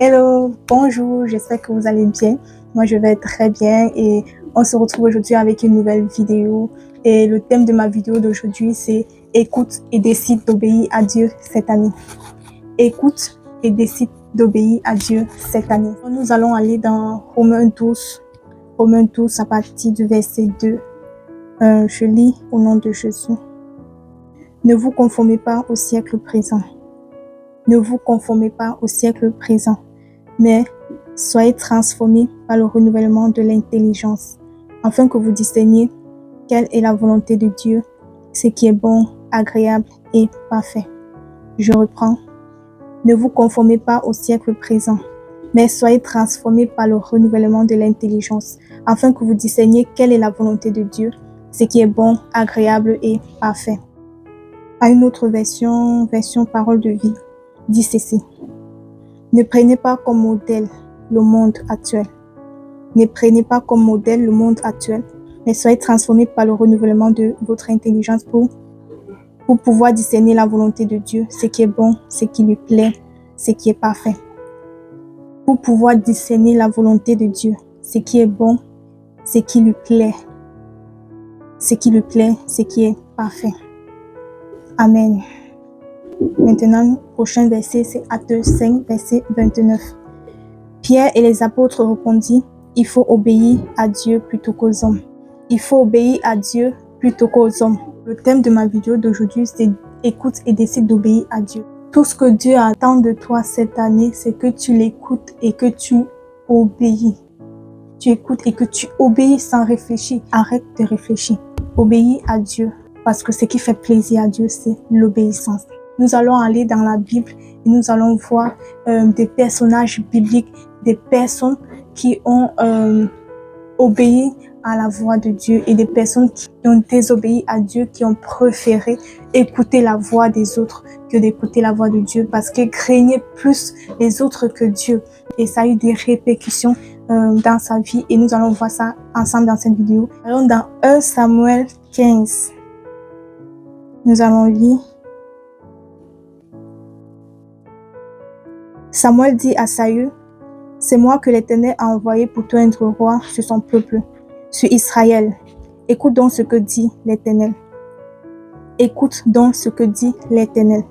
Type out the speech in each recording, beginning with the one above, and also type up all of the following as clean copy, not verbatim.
Hello, bonjour, j'espère que vous allez bien. Moi, je vais très bien et on se retrouve aujourd'hui avec une nouvelle vidéo. Et le thème de ma vidéo d'aujourd'hui, c'est écoute et décide d'obéir à Dieu cette année. Écoute et décide d'obéir à Dieu cette année. Nous allons aller dans Romains 12 à partir du verset 2. Je lis au nom de Jésus. Ne vous conformez pas au siècle présent. Ne vous conformez pas au siècle présent, mais soyez transformés par le renouvellement de l'intelligence, afin que vous discerniez quelle est la volonté de Dieu, ce qui est bon, agréable et parfait. Je reprends. Ne vous conformez pas au siècle présent, mais soyez transformés par le renouvellement de l'intelligence, afin que vous discerniez quelle est la volonté de Dieu, ce qui est bon, agréable et parfait. À une autre version Parole de vie, dit ceci. Ne prenez pas comme modèle le monde actuel. Ne prenez pas comme modèle le monde actuel, mais soyez transformés par le renouvellement de votre intelligence pour pouvoir discerner la volonté de Dieu, ce qui est bon, ce qui lui plaît, ce qui est parfait. Pour pouvoir discerner la volonté de Dieu, ce qui est bon, ce qui lui plaît, ce qui est parfait. Amen. Maintenant, le prochain verset, c'est Actes 5, verset 29. Pierre et les apôtres répondirent, il faut obéir à Dieu plutôt qu'aux hommes. Il faut obéir à Dieu plutôt qu'aux hommes. Le thème de ma vidéo d'aujourd'hui, c'est écoute et décide d'obéir à Dieu. Tout ce que Dieu attend de toi cette année, c'est que tu l'écoutes et que tu obéis. Tu écoutes et que tu obéis sans réfléchir. Arrête de réfléchir. Obéis à Dieu. Parce que ce qui fait plaisir à Dieu, c'est l'obéissance. Nous allons aller dans la Bible et nous allons voir des personnages bibliques, des personnes qui ont obéi à la voix de Dieu et des personnes qui ont désobéi à Dieu, qui ont préféré écouter la voix des autres que d'écouter la voix de Dieu parce qu'ils craignaient plus les autres que Dieu. Et ça a eu des répercussions dans sa vie et nous allons voir ça ensemble dans cette vidéo. Allons dans 1 Samuel 15. Nous allons lire. Samuel dit à Saül, « C'est moi que l'Éternel a envoyé pour te rendre roi sur son peuple, sur Israël. Écoute donc ce que dit l'Éternel. Écoute donc ce que dit l'Éternel.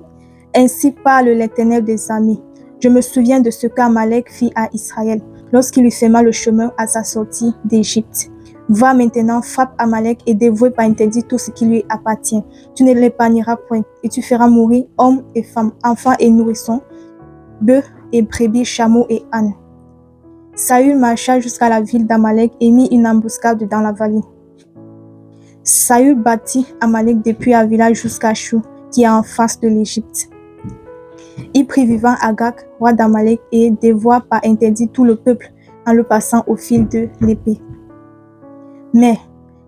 Ainsi parle l'Éternel des armées. Je me souviens de ce qu'Amalek fit à Israël lorsqu'il lui ferma le chemin à sa sortie d'Égypte. Va maintenant, frappe Amalek et dévoue par interdit tout ce qui lui appartient. Tu ne l'épargneras point et tu feras mourir hommes et femmes, enfants et nourrissons, bœufs et brebis, chameaux et ânes. » Saül marcha jusqu'à la ville d'Amalek et mit une embuscade dans la vallée. Saül battit Amalek depuis Avila jusqu'à Chou, qui est en face de l'Égypte. Il prit vivant Agag, roi d'Amalek, et dévoua par interdit tout le peuple en le passant au fil de l'épée. Mais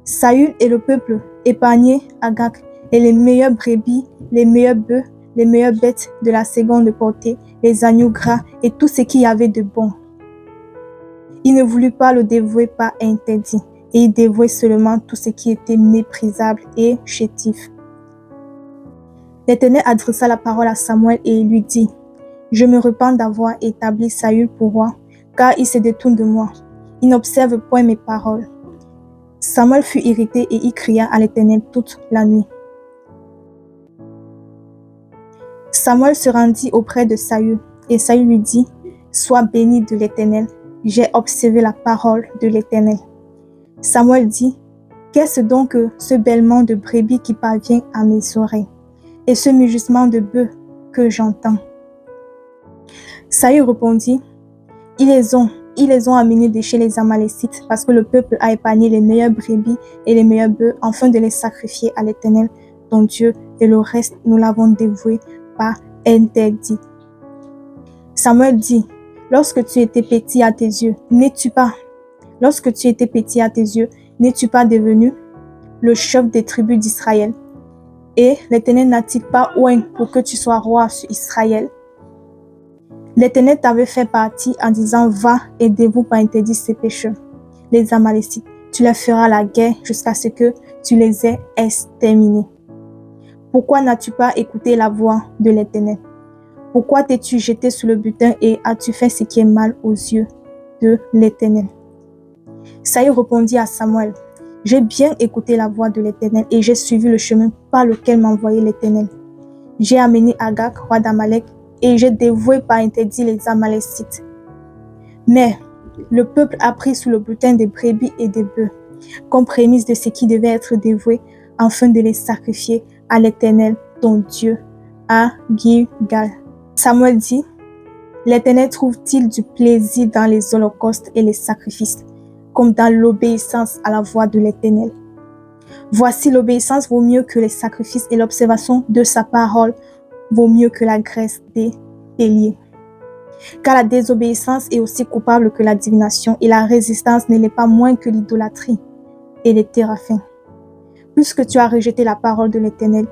Saül et le peuple épargnaient Agag et les meilleurs brebis, les meilleurs bœufs, les meilleures bêtes de la seconde portée, les agneaux gras et tout ce qu'il y avait de bon. Il ne voulut pas le dévouer par interdit, et il dévouait seulement tout ce qui était méprisable et chétif. L'Éternel adressa la parole à Samuel et lui dit, « Je me repens d'avoir établi Saül pour roi, car il se détourne de moi. Il n'observe point mes paroles. » Samuel fut irrité et il cria à l'Éternel toute la nuit. Samuel se rendit auprès de Saül, et Saül lui dit, « Sois béni de l'Éternel. J'ai observé la parole de l'Éternel. » Samuel dit, « Qu'est-ce donc que ce bêlement de brebis qui parvient à mes oreilles, et ce mugissement de bœuf que j'entends? » Saül répondit, « Ils les ont amenés de chez les Amalécites, parce que le peuple a épargné les meilleurs brebis et les meilleurs bœufs, afin de les sacrifier à l'Éternel, ton Dieu, et le reste nous l'avons dévoué par interdit. » Samuel dit, « Lorsque tu étais petit à tes yeux, n'es-tu pas devenu le chef des tribus d'Israël? Et l'Éternel n'a-t-il pas oint pour que tu sois roi sur Israël? L'Éternel t'avait fait partie en disant, va et dévoue par interdit ces pécheurs, les Amalécites. Tu leur feras la guerre jusqu'à ce que tu les aies exterminés. Pourquoi n'as-tu pas écouté la voix de l'Éternel? Pourquoi t'es-tu jeté sur le butin et as-tu fait ce qui est mal aux yeux de l'Éternel? Saül répondit à Samuel, j'ai bien écouté la voix de l'Éternel et j'ai suivi le chemin par lequel m'a envoyé l'Éternel. J'ai amené Agag, roi d'Amalek, et j'ai dévoué par interdit les Amalécites. Mais le peuple a pris sous le butin des brebis et des bœufs, comme prémisse de ce qui devait être dévoué, afin de les sacrifier à l'Éternel, ton Dieu, à Gilgal. Samuel dit, l'Éternel trouve-t-il du plaisir dans les holocaustes et les sacrifices, comme dans l'obéissance à la voix de l'Éternel? Voici, l'obéissance vaut mieux que les sacrifices et l'observation de sa parole vaut mieux que la graisse des béliers. Car la désobéissance est aussi coupable que la divination et la résistance ne l'est pas moins que l'idolâtrie et les téraphins. Puisque tu as rejeté la parole de l'Éternel,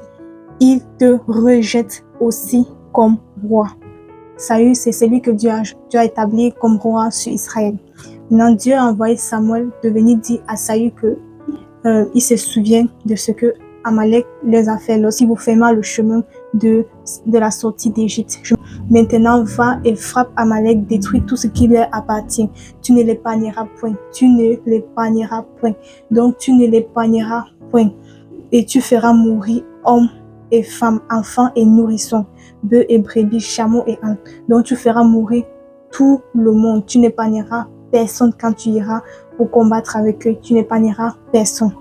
il te rejette aussi comme roi. Saül, c'est celui que Dieu a établi comme roi sur Israël. Maintenant, Dieu a envoyé Samuel de venir dire à Saül que il se souvient de ce que Amalek les a fait lorsqu'il vous ferma le chemin de la sortie d'Égypte. Maintenant, va et frappe Amalek, détruis tout ce qui leur appartient. Tu ne l'épargneras point. Tu ne l'épargneras point. Donc, tu ne l'épargneras point. Et tu feras mourir hommes et femmes, enfants et nourrissons, bœufs et brebis, chameaux et ânes. Donc, tu feras mourir tout le monde. Tu n'épargneras personne quand tu iras pour combattre avec eux. Tu n'épargneras personne.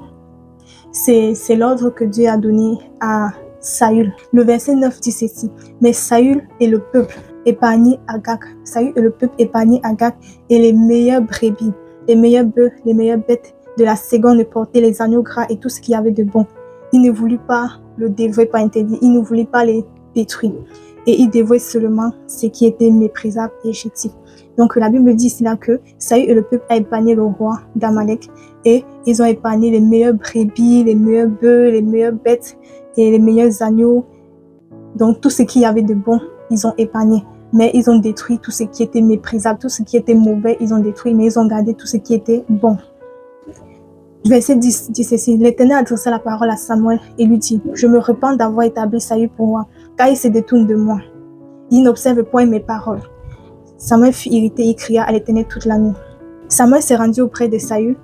C'est l'ordre que Dieu a donné à Saül. Le verset 9 dit ceci. Mais Saül et le peuple épargnaient Agag. Saül et le peuple épargnaient Agag et les meilleures brebis, les meilleurs bœufs, les meilleures bêtes de la seconde portée, les agneaux gras et tout ce qu'il y avait de bon. Il ne voulut pas le dévouer par interdit. Il ne voulut pas les détruire. Et il dévouait seulement ce qui était méprisable et chétif. Donc la Bible dit ici là que Saül et le peuple a épargné le roi d'Amalek et ils ont épargné les meilleurs brebis, les meilleurs bœufs, les meilleures bêtes et les meilleurs agneaux. Donc tout ce qu'il y avait de bon, ils ont épargné. Mais ils ont détruit tout ce qui était méprisable, tout ce qui était mauvais, ils ont détruit, mais ils ont gardé tout ce qui était bon. Verset 10 dit ceci, l'Éternel adressa la parole à Samuel et lui dit, je me repens d'avoir établi Saül pour moi, car il se détourne de moi. Il n'observe point mes paroles. Samuel fut irrité, il cria à l'Éternel toute la nuit. Samuel s'est rendu auprès de Saül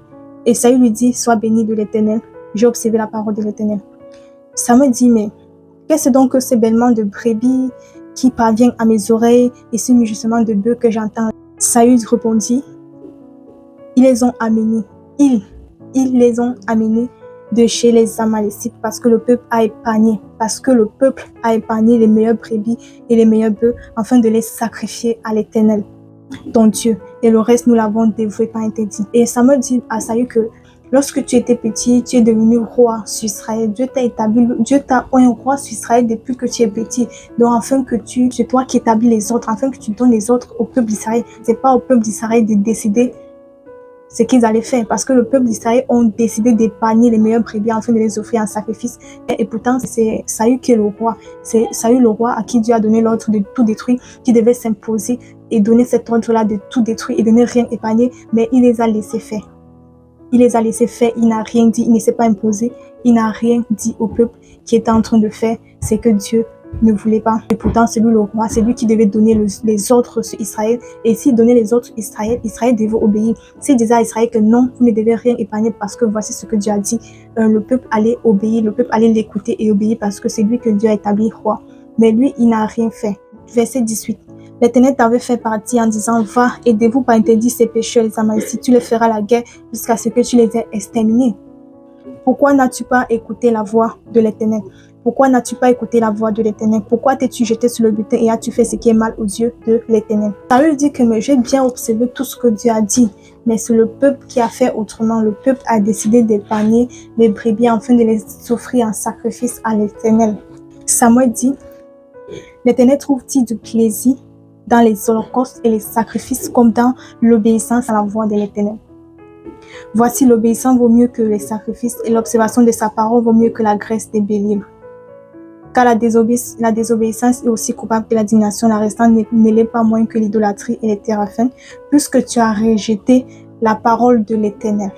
et Saül lui dit, sois béni de l'Éternel, j'ai observé la parole de l'Éternel. Samuel dit, mais qu'est-ce donc que ce bêlement de brebis qui parvient à mes oreilles et ce mugissement de bœufs que j'entends? Saül répondit, ils les ont amenés de chez les Amalécites parce que le peuple a épargné les meilleurs brebis et les meilleurs bœufs afin de les sacrifier à l'Éternel, ton Dieu. Et le reste, nous l'avons dévoué par interdit. Et Samuel dit à Saül que lorsque tu étais petit, tu es devenu roi sur Israël. Dieu t'a un roi sur Israël depuis que tu es petit. Donc, afin que c'est toi qui établis les autres, afin que tu donnes les autres au peuple d'Israël. C'est pas au peuple d'Israël de décider ce qu'ils allaient faire, parce que le peuple d'Israël ont décidé d'épargner les meilleurs brebis afin de les offrir en sacrifice. Et pourtant, c'est Saül qui est le roi. C'est Saül le roi à qui Dieu a donné l'ordre de tout détruire, qui devait s'imposer et donner cet ordre-là de tout détruire et de ne rien épargner, mais il les a laissés faire. Il les a laissés faire, il n'a rien dit, il ne s'est pas imposé, il n'a rien dit au peuple qui était en train de faire ce que Dieu ne voulait pas. Et pourtant, c'est lui le roi, c'est lui qui devait donner les ordres sur Israël. Et s'il donnait les ordres à Israël devait obéir. S'il disait à Israël que non, vous ne devez rien épargner parce que voici ce que Dieu a dit, le peuple allait obéir, le peuple allait l'écouter et obéir parce que c'est lui que Dieu a établi roi. Mais lui, il n'a rien fait. Verset 18. L'Éternel t'avait fait partir en disant, va, aidez-vous par interdit ces pécheurs, les Amalécites, tu les feras la guerre jusqu'à ce que tu les aies exterminés. Pourquoi n'as-tu pas écouté la voix de l'Éternel? Pourquoi n'as-tu pas écouté la voix de l'Éternel? Pourquoi t'es-tu jeté sur le butin et as-tu fait ce qui est mal aux yeux de l'Éternel? Saül dit que j'ai bien observé tout ce que Dieu a dit, mais c'est le peuple qui a fait autrement. Le peuple a décidé d'épargner les brebis afin de les offrir en sacrifice à l'Éternel. Samuel dit, l'Éternel trouve-t-il du plaisir dans les holocaustes et les sacrifices comme dans l'obéissance à la voix de l'Éternel? Voici, l'obéissance vaut mieux que les sacrifices et l'observation de sa parole vaut mieux que la graisse des béliers. Car la désobéissance est aussi coupable que la divination, la restante ne l'est pas moins que l'idolâtrie et les téraphins, puisque tu as rejeté la parole de l'Éternel.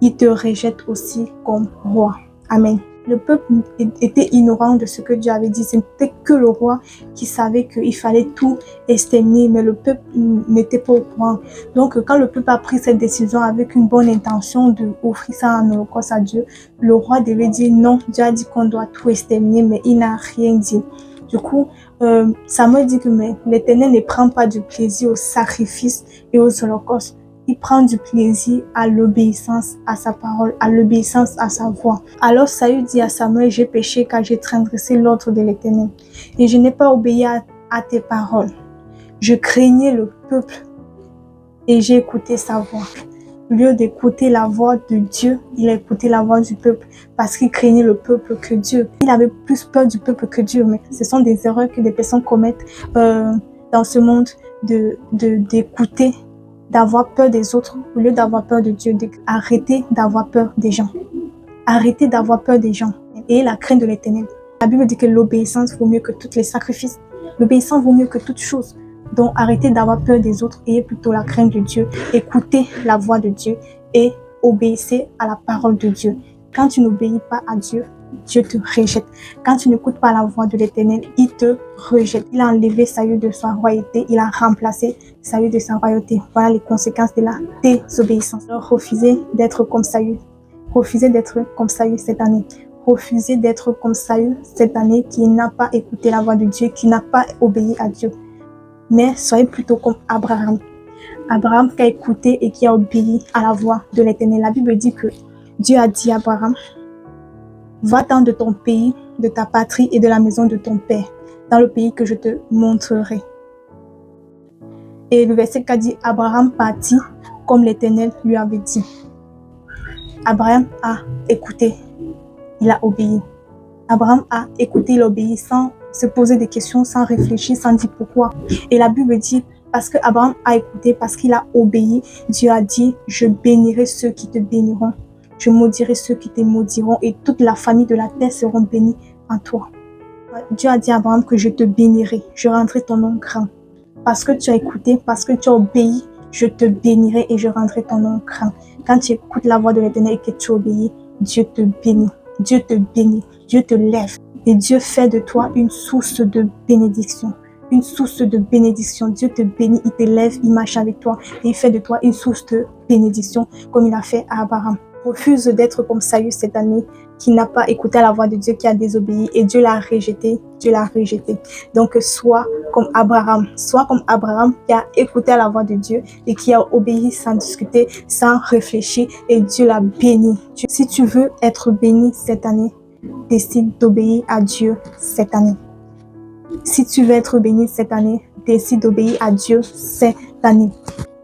Il te rejette aussi comme roi. Amen. Le peuple était ignorant de ce que Dieu avait dit. Ce n'était que le roi qui savait qu'il fallait tout exterminer, mais le peuple n'était pas au courant. Donc, quand le peuple a pris cette décision avec une bonne intention d'offrir ça en holocauste à Dieu, le roi devait dire non. Dieu a dit qu'on doit tout exterminer, mais il n'a rien dit. Du coup, Samuel dit que l'Éternel ne prend pas du plaisir aux sacrifices et aux holocaustes. Il prend du plaisir à l'obéissance à sa parole, à l'obéissance à sa voix. Alors Saül dit à Samuel, j'ai péché car j'ai transgressé l'ordre de l'Éternel et je n'ai pas obéi à tes paroles. Je craignais le peuple et j'ai écouté sa voix. Au lieu d'écouter la voix de Dieu, il a écouté la voix du peuple parce qu'il craignait le peuple que Dieu. Il avait plus peur du peuple que Dieu, mais ce sont des erreurs que des personnes commettent dans ce monde d'écouter, d'avoir peur des autres au lieu d'avoir peur de Dieu. Arrêtez d'avoir peur des gens. Arrêtez d'avoir peur des gens et la crainte de l'Éternel. La Bible dit que l'obéissance vaut mieux que tous les sacrifices. L'obéissance vaut mieux que toute chose. Donc arrêtez d'avoir peur des autres, ayez plutôt la crainte de Dieu, écoutez la voix de Dieu et obéissez à la parole de Dieu. Quand tu n'obéis pas à Dieu, Dieu te rejette. Quand tu n'écoutes pas la voix de l'Éternel, il te rejette. Il a enlevé Saül de sa royauté, il a remplacé Saül de sa royauté. Voilà les conséquences de la désobéissance. Alors refusez d'être comme Saül. Refusez d'être comme Saül cette année. Refusez d'être comme Saül cette année qui n'a pas écouté la voix de Dieu, qui n'a pas obéi à Dieu. Mais soyez plutôt comme Abraham. Abraham qui a écouté et qui a obéi à la voix de l'Éternel. La Bible dit que Dieu a dit à Abraham, va-t'en de ton pays, de ta patrie et de la maison de ton père, dans le pays que je te montrerai. Et le verset 4 dit, Abraham partit comme l'Éternel lui avait dit. Abraham a écouté, il a obéi. Abraham a écouté, il a obéi sans se poser des questions, sans réfléchir, sans dire pourquoi. Et la Bible dit, parce que Abraham a écouté, parce qu'il a obéi, Dieu a dit, je bénirai ceux qui te béniront. Je maudirai ceux qui te maudiront et toute la famille de la terre seront bénies en toi. Dieu a dit à Abraham que je te bénirai, je rendrai ton nom grand. Parce que tu as écouté, parce que tu as obéi, je te bénirai et je rendrai ton nom grand. Quand tu écoutes la voix de l'Éternel et que tu obéis, Dieu te bénit, Dieu te bénit, Dieu te lève. Et Dieu fait de toi une source de bénédiction. Une source de bénédiction. Dieu te bénit, il te lève, il marche avec toi. Et il fait de toi une source de bénédiction comme il a fait à Abraham. Refuse d'être comme Saül cette année qui n'a pas écouté la voix de Dieu, qui a désobéi et Dieu l'a rejeté. Dieu l'a rejeté. Donc sois comme Abraham qui a écouté la voix de Dieu et qui a obéi sans discuter, sans réfléchir et Dieu l'a béni. Si tu veux être béni cette année, décide d'obéir à Dieu cette année. Si tu veux être béni cette année, décide d'obéir à Dieu cette année.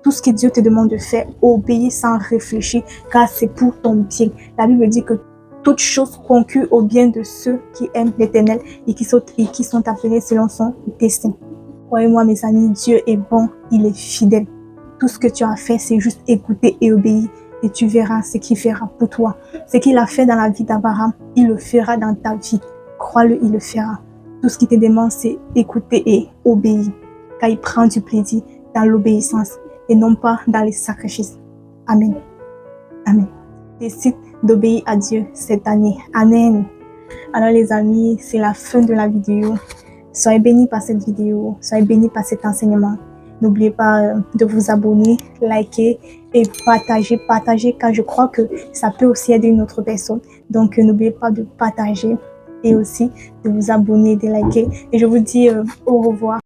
Tout ce que Dieu te demande de faire, obéis sans réfléchir, car c'est pour ton bien. La Bible dit que toutes choses concourent au bien de ceux qui aiment l'Éternel et qui sont appelés selon son dessein. Croyez-moi mes amis, Dieu est bon, il est fidèle. Tout ce que tu as fait, c'est juste écouter et obéir. Et tu verras ce qu'il fera pour toi. Ce qu'il a fait dans la vie d'Abraham, il le fera dans ta vie. Crois-le, il le fera. Tout ce qu'il te demande, c'est écouter et obéir. Car il prend du plaisir dans l'obéissance et non pas dans les sacrifices. Amen. Amen. Décide d'obéir à Dieu cette année. Amen. Alors les amis, c'est la fin de la vidéo. Soyez bénis par cette vidéo. Soyez bénis par cet enseignement. N'oubliez pas de vous abonner, liker et partager car je crois que ça peut aussi aider une autre personne. Donc n'oubliez pas de partager et aussi de vous abonner, de liker. Et je vous dis au revoir.